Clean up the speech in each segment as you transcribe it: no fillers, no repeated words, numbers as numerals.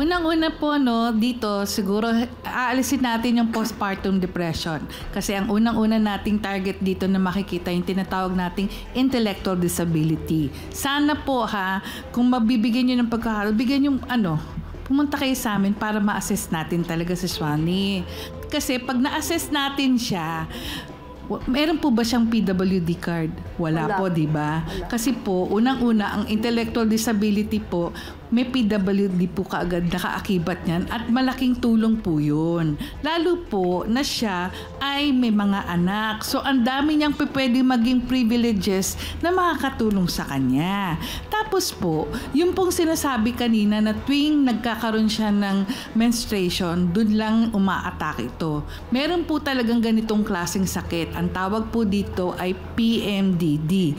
Unang-una po, no, dito siguro aalisin natin yung postpartum depression. Kasi ang unang-una nating target dito na makikita yung tinatawag nating intellectual disability. Sana po kung mabibigyan nyo ng pagkakataon, bigyan yung pumunta kayo sa amin para ma-assess natin talaga si Shwani. Kasi pag na-assess natin siya, meron po ba siyang PWD card? Wala po, di ba? Kasi po, unang-una, ang intellectual disability po, may PWD po kaagad nakaakibat niyan at malaking tulong po yun. Lalo po na siya ay may mga anak. So, ang dami niyang pwede maging privileges na makakatulong sa kanya. Tapos po, yung pong sinasabi kanina na tuwing nagkakaroon siya ng menstruation, dun lang umaatake ito. Meron po talagang ganitong klaseng sakit. Ang tawag po dito ay PMDD,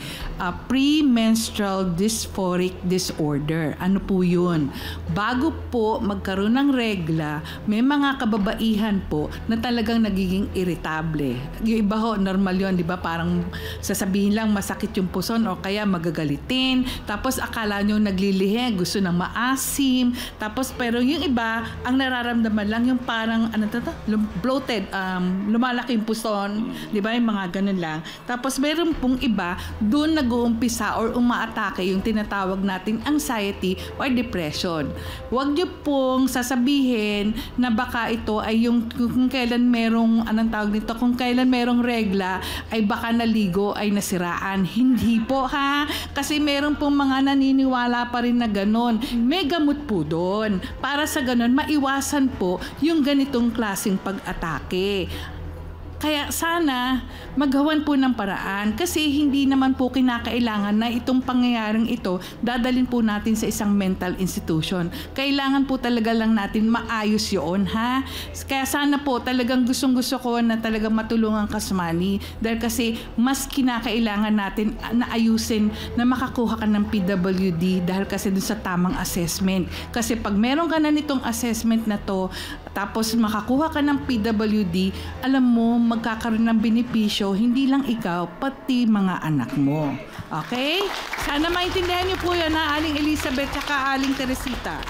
Premenstrual Dysphoric Disorder. Ano po yun? Bago po magkaroon ng regla, may mga kababaihan po na talagang nagiging irritable. Yung iba ho, normal yun, di ba? Parang sasabihin lang masakit yung puson o kaya magagalitin. Tapos akala nyo naglilihi, gusto ng maasim. Tapos pero yung iba, ang nararamdaman lang yung parang, bloated, lumalaki yung puson. Di ba? Yung mga ganun lang. Tapos meron pong iba, doon nag-uumpisa or umaatake yung tinatawag nating anxiety or depression. Huwag niyo pong sasabihin na baka ito ay yung kung kailan merong kung kailan merong regla ay baka naligo ay nasiraan. Hindi po kasi meron pong mga naniniwala pa rin na ganon. May gamot po doon para sa ganon maiwasan po yung ganitong klaseng pag-atake. Kaya sana maghawan po ng paraan kasi hindi naman po kinakailangan na itong pangyayaring ito dadalhin po natin sa isang mental institution. Kailangan po talaga lang natin maayos yun Kaya sana po talagang gustong-gusto ko na talagang matulungan ka, Shwani, dahil kasi mas kinakailangan natin na ayusin na makakuha ka ng PWD dahil kasi dun sa tamang assessment. Kasi pag meron ka na nitong assessment na to tapos makakuha ka ng PWD, alam mo, magkakaroon ng benepisyo, hindi lang ikaw, pati mga anak mo. Okay? Sana maintindihan niyo po yan, Aling Elizabeth at Aling Teresita.